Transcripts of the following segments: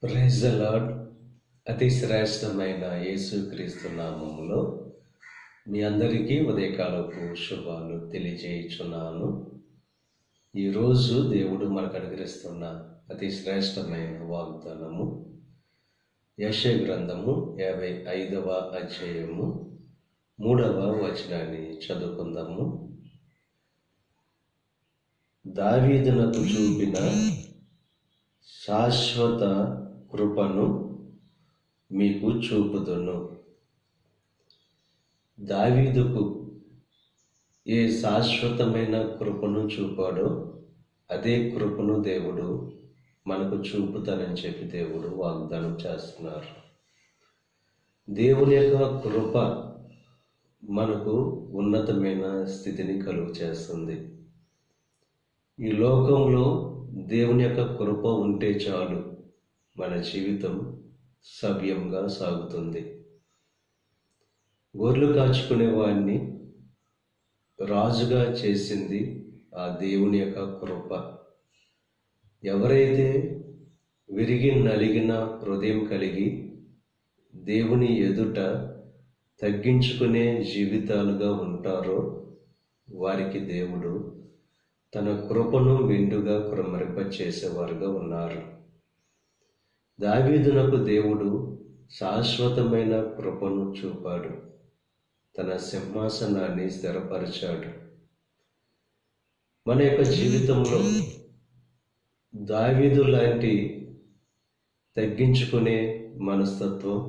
Praise the lord. అతి శ్రేష్టమైన యేసుక్రీస్తు నామములో మీ అందరికీ ఉదయకాలపు శుభాలు తెలియజేయుచున్నాను. ఈరోజు దేవుడు మనకు అనుగ్రహిస్తున్న అతి శ్రేష్టమైన వాగ్దానము యెషయా గ్రంథము 55వ అధ్యాయము 3వ వచనాన్ని చదువుకుందాము. దావీదునకు చూపిన శాశ్వత కృపను మీకు చూపుదును. దావీదుకు ఏ శాశ్వతమైన కృపను చూపాడో అదే కృపను దేవుడు మనకు చూపుతానని చెప్పి దేవుడు వాగ్దానం చేస్తున్నారు. దేవుని యొక్క కృప మనకు ఉన్నతమైన స్థితిని కలుగు చేస్తుంది. ఈ లోకంలో దేవుని యొక్క కృప ఉంటే చాలు, మన జీవితం సవ్యంగా సాగుతుంది. గొర్రెలు కాచుకునే వాడిని రాజుగా చేసింది ఆ దేవుని యొక్క కృప. ఎవరైతే విరిగి నలిగిన హృదయం కలిగి దేవుని ఎదుట తగ్గించుకునే జీవితాలుగా ఉంటారో వారికి దేవుడు తన కృపను మెండుగా కుమ్మరింపచేసేవారుగా ఉన్నారు. దావీదునకు దేవుడు శాశ్వతమైన కృపను చూపాడు. తన సింహాసనాన్ని స్థిరపరిచాడు. మన యొక్క జీవితంలో దావీదు లాంటి తగ్గించుకునే మనస్తత్వం,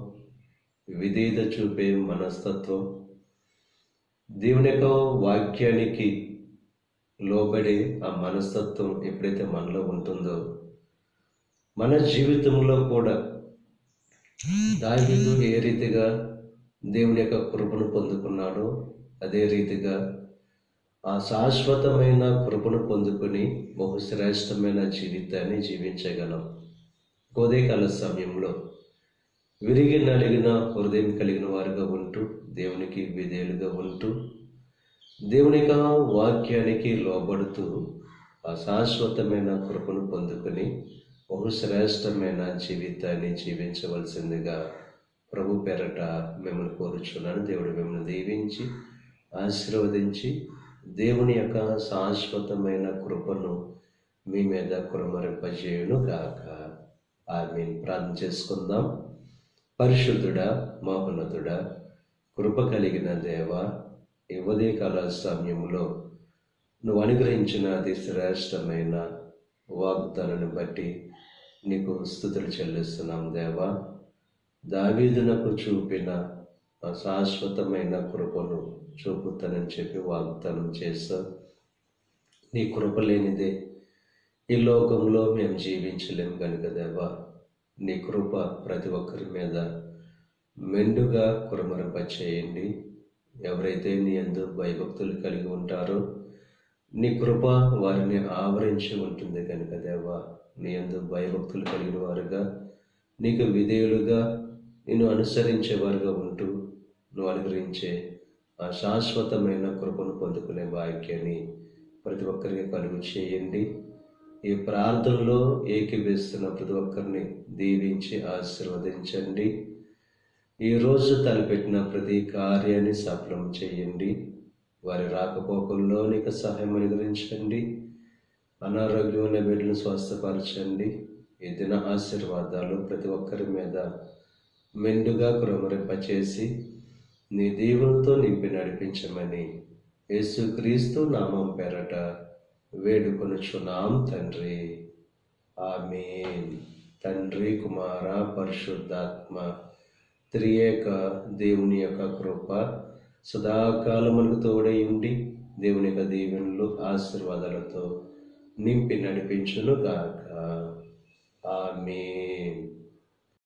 విధేయత చూపే మనస్తత్వం, దేవుని యొక్క వాక్యానికి లోబడే ఆ మనస్తత్వం ఎప్పుడైతే మనలో ఉంటుందో మన జీవితంలో కూడా దావీదు ఏ రీతిగా దేవుని యొక్క కృపను పొందుకున్నాడో అదే రీతిగా ఆ శాశ్వతమైన కృపను పొందుకొని బహుశ్రేష్టమైన జీవితాన్ని జీవించగలం. ఉదయకాల సమయంలో విరిగి నలిగిన హృదయం కలిగిన వారుగా ఉంటూ దేవునికి విధేయులుగా ఉంటూ దేవుని యొక్క వాక్యానికి లోబడుతూ ఆ శాశ్వతమైన కృపను పొందుకొని బహుశ్రేష్టమైన జీవితాన్ని జీవించవలసిందిగా ప్రభు పేరట మిమ్మల్ని కోరుచున్నాను. దేవుడు మిమ్మల్ని దీవించి ఆశీర్వదించి దేవుని యొక్క శాశ్వతమైన కృపను మీ మీద కుమ్మరింపజేయును గాక. ఆమేన్. ప్రార్థన చేసుకుందాం. పరిశుద్ధుడా, మహోన్నతుడా, కృప కలిగిన దేవా, ఈ ఉదయకాల సమయంలో నువ్వు అనుగ్రహించిన అతి శ్రేష్టమైన వాగ్దానాన్ని బట్టి నీకు స్తుతులు చెల్లిస్తున్నాం దేవా. దావీదునకు చూపిన ఆ శాశ్వతమైన కృపను చూపుతానని చెప్పి వాగ్దానం చేశావు. నీ కృప లేనిదే ఈ లోకంలో మేము జీవించలేము కనుక దేవా, నీ కృప ప్రతి ఒక్కరి మీద మెండుగా కుమ్మరింపచేయండి. ఎవరైతే నీ యందు భయభక్తులు కలిగి ఉంటారో నీ కృప వారిని ఆవరించి ఉంటుంది కనుక దేవా, నీ యందు భయభక్తులు కలిగిన వారుగా, నీకు విధేయులుగా, నిన్ను అనుసరించేవారుగా ఉంటూ నువ్వు అనుగ్రహించే ఆ శాశ్వతమైన కృపను పొందుకునే భాగ్యాన్ని ప్రతి ఒక్కరికి కలుగు చేయండి. ఈ ప్రార్థనలో ఏకీభవిస్తున్న ప్రతి ఒక్కరిని దీవించి ఆశీర్వదించండి. ఈరోజు తలపెట్టిన ప్రతి కార్యాన్ని సఫలం చేయండి. వారి రాకపోకల్లో నీకు సహాయం అనుగ్రహించండి. అనారోగ్యమైన బిడ్డలను స్వస్థపరచండి. ఈ దిన ఆశీర్వాదాలు ప్రతి ఒక్కరి మీద మెండుగా కుమ్మరింపచేసి నీ దీవులతో నింపి నడిపించమని యేసుక్రీస్తు నామం పేరట వేడుకొనుచున్నాం తండ్రి. ఆమేన్. తండ్రి, కుమార, పరిశుద్ధాత్మ త్రియేక దేవుని యొక్క కృప సదాకాలం మనకు తోడై ఉండి దేవుని యొక్క దీవెనలు ఆశీర్వాదాలతో నింపి నడిపించును గాక. ఆమేన్.